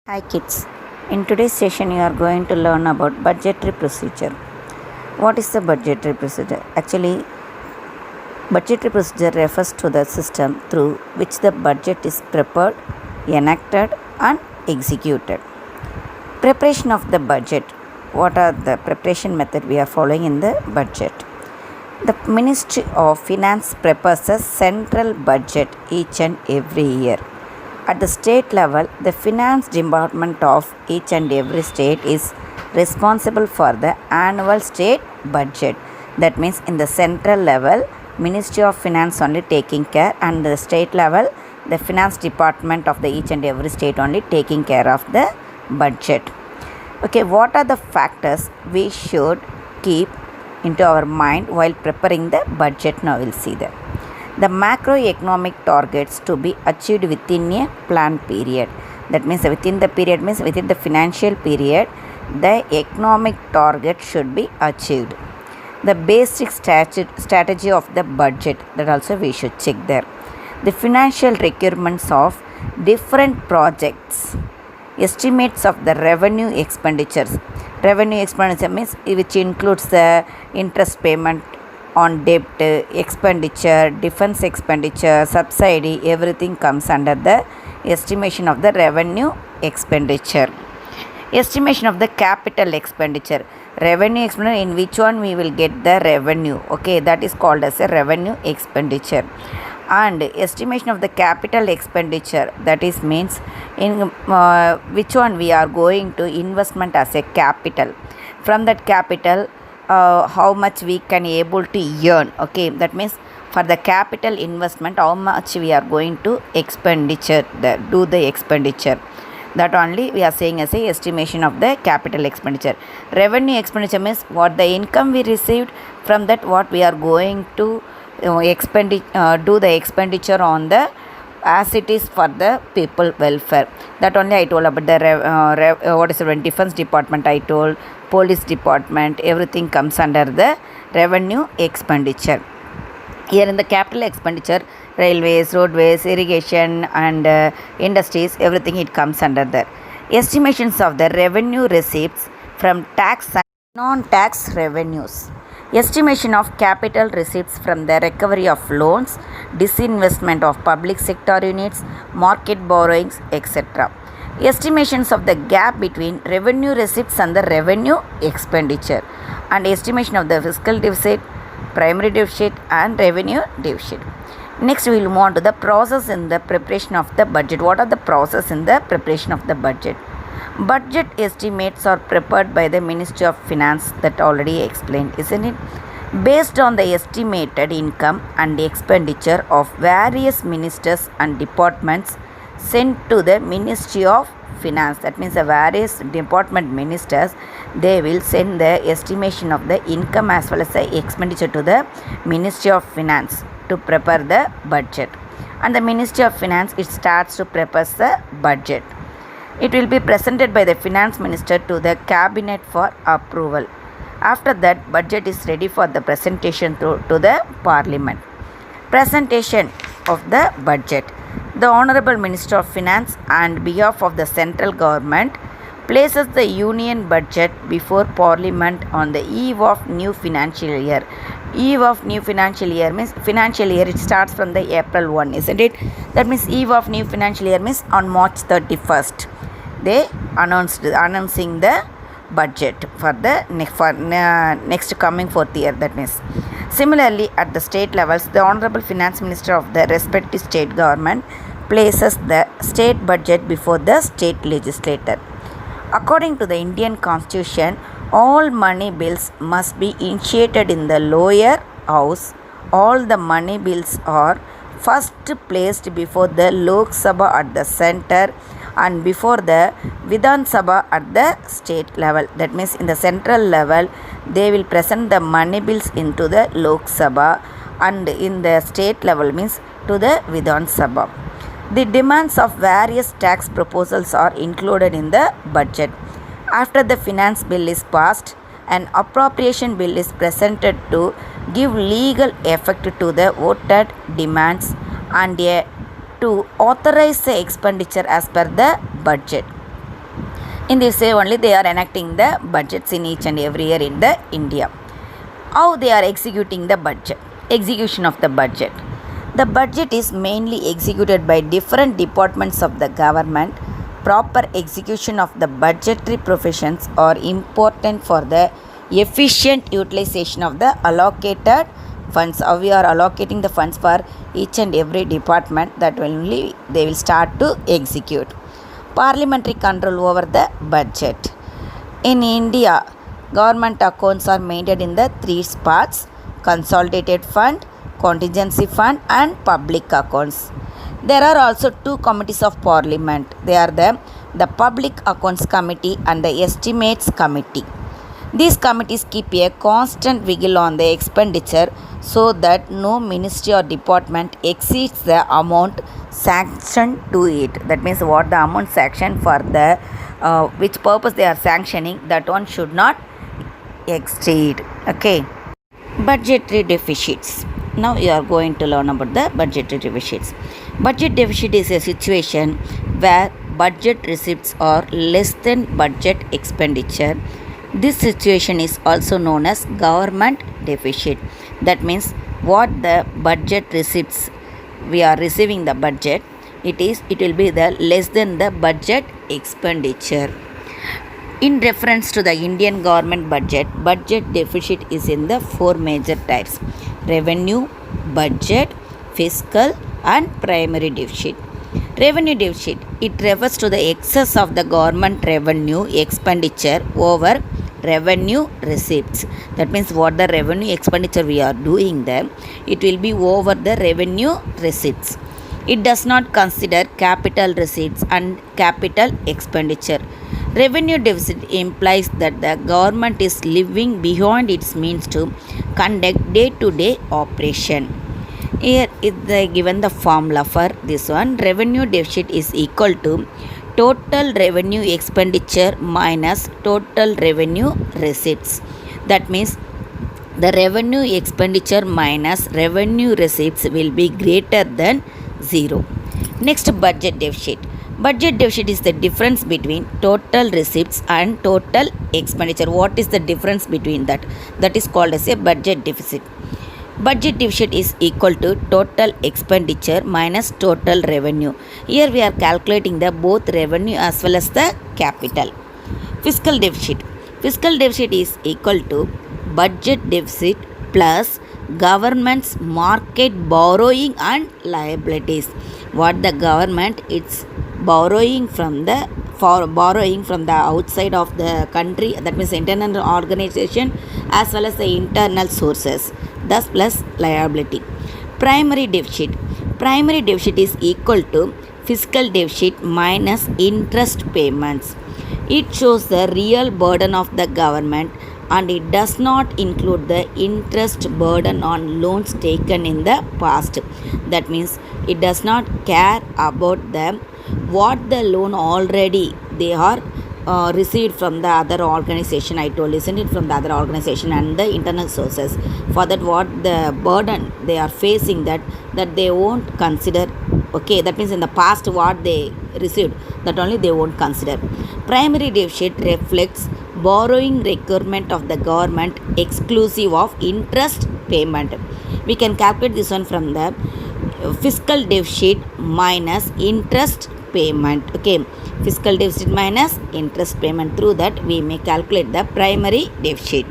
Hi kids, in today's session you are going to learn about budgetary procedure. What is the budgetary procedure? Actually, budgetary procedure refers to the system through which the budget is prepared, enacted and executed. Preparation of the budget. What are the preparation method we are following in the budget? The Ministry of Finance prepares a central budget each and every year. At the state level, the finance department of each and every state is responsible for the annual state budget. That means in the central level, Ministry of Finance only taking care, and the state level, the finance department of the each and every state only taking care of the budget. Okay, what are the factors we should keep into our mind while preparing the budget? Now we'll see that. The macroeconomic targets to be achieved within a planned period. That means within the period means within the financial period, the economic target should be achieved. The basic strategy of the budget, that also we should check there. The financial requirements of different projects. Estimates of the revenue expenditures. Revenue expenditure means which includes the interest payment on debt, expenditure, defense expenditure, subsidy, everything comes under the estimation of the revenue expenditure. Estimation of the capital expenditure. Revenue expenditure, in which one we will get the revenue. Okay, that is called as a revenue expenditure. And estimation of the capital expenditure, that is means in which one we are going to investment as a capital. From that capital, how much we can able to earn. Okay, that means for the capital investment, how much we are going to do the expenditure. That only we are saying as a estimation of the capital expenditure. Revenue expenditure means what the income we received, from that what we are going to do the expenditure on the as it is for the people welfare. That only I told about the what is the defense department, I told police department, everything comes under the revenue expenditure. Here in the capital expenditure, railways, roadways, irrigation and industries, everything it comes under there. Estimations of the revenue receipts from tax and non-tax revenues. Estimation of capital receipts from the recovery of loans, disinvestment of public sector units, market borrowings, etc. Estimations of the gap between revenue receipts and the revenue expenditure, and estimation of the fiscal deficit, primary deficit and revenue deficit. Next we will move on to the process in the preparation of the budget. What are the process in the preparation of the budget? Budget estimates are prepared by the Ministry of Finance, that already explained, isn't it? Based on the estimated income and expenditure of various ministers and departments sent to the Ministry of Finance. That means the various department ministers, they will send the estimation of the income as well as the expenditure to the Ministry of Finance to prepare the budget. And the Ministry of Finance, it starts to prepare the budget. It will be presented by the finance minister to the cabinet for approval. After that, budget is ready for the presentation to the parliament. Presentation of the budget. The Honorable Minister of Finance, on behalf of the central government, places the union budget before parliament on the eve of new financial year. Eve of new financial year means financial year, it starts from the April 1, isn't it? That means eve of new financial year means on March 31st. They announcing the budget for the next coming fourth year. That means similarly at the state levels, the Honorable Finance Minister of the respective state government places the state budget before the state legislature. According to the Indian Constitution, all money bills must be initiated in the lower house. All the money bills are first placed before the Lok Sabha at the center and before the Vidhan Sabha at the state level. That means in the central level, they will present the money bills into the Lok Sabha, and in the state level means to the Vidhan Sabha. The demands of various tax proposals are included in the budget. After the finance bill is passed, an appropriation bill is presented to give legal effect to the voted demands and to authorize the expenditure as per the budget. In this way only they are enacting the budgets in each and every year in the India. How they are executing the budget? Execution of the budget. The budget is mainly executed by different departments of the government. Proper execution of the budgetary provisions are important for the efficient utilization of the allocated funds. How we are allocating the funds for each and every department, that will only they will start to execute. Parliamentary control over the budget. In India, government accounts are maintained in the three parts: consolidated fund, contingency fund, and public accounts. There are also two committees of parliament. They are the Public Accounts Committee and the Estimates Committee. These committees keep a constant vigil on the expenditure so that no ministry or department exceeds the amount sanctioned to it. That means what the amount sanctioned for the which purpose they are sanctioning, that one should not exceed. Okay. Budgetary deficits. Now you are going to learn about the budgetary deficits. Budget deficit is a situation where budget receipts are less than budget expenditure. This situation is also known as government deficit. That means what the budget receipts we are receiving the budget, it will be the less than the budget expenditure. In reference to the Indian government budget, budget deficit is in the four major types: revenue, budget, fiscal, and primary deficit. Revenue deficit, it refers to the excess of the government revenue expenditure over revenue receipts. That means what the revenue expenditure we are doing there, it will be over the revenue receipts. It does not consider capital receipts and capital expenditure. Revenue deficit implies that the government is living beyond its means to conduct day-to-day operation. Here is given the formula for this one. Revenue deficit is equal to total revenue expenditure minus total revenue receipts. That means the revenue expenditure minus revenue receipts will be greater than 0. Next, budget deficit. Budget deficit is the difference between total receipts and total expenditure. What is the difference between that? That is called as a budget deficit. Budget deficit is equal to total expenditure minus total revenue. Here we are calculating the both revenue as well as the capital. Fiscal deficit. Fiscal deficit is equal to budget deficit plus government's market borrowing and liabilities. What the government it's borrowing from the outside of the country, that means internal organization as well as the internal sources, thus plus liability. Primary deficit. Primary deficit is equal to fiscal deficit minus interest payments. It shows the real burden of the government and it does not include the interest burden on loans taken in the past. That means it does not care about them what the loan already they are received from the other organization. I told, isn't it, from the other organization and the internal sources. For that, what the burden they are facing, that they won't consider. Okay, that means in the past what they received, that only they won't consider. Primary deficit reflects borrowing requirement of the government exclusive of interest payment. We can calculate this one from the fiscal deficit minus interest payment. Okay, fiscal deficit minus interest payment. Through that we may calculate the primary deficit.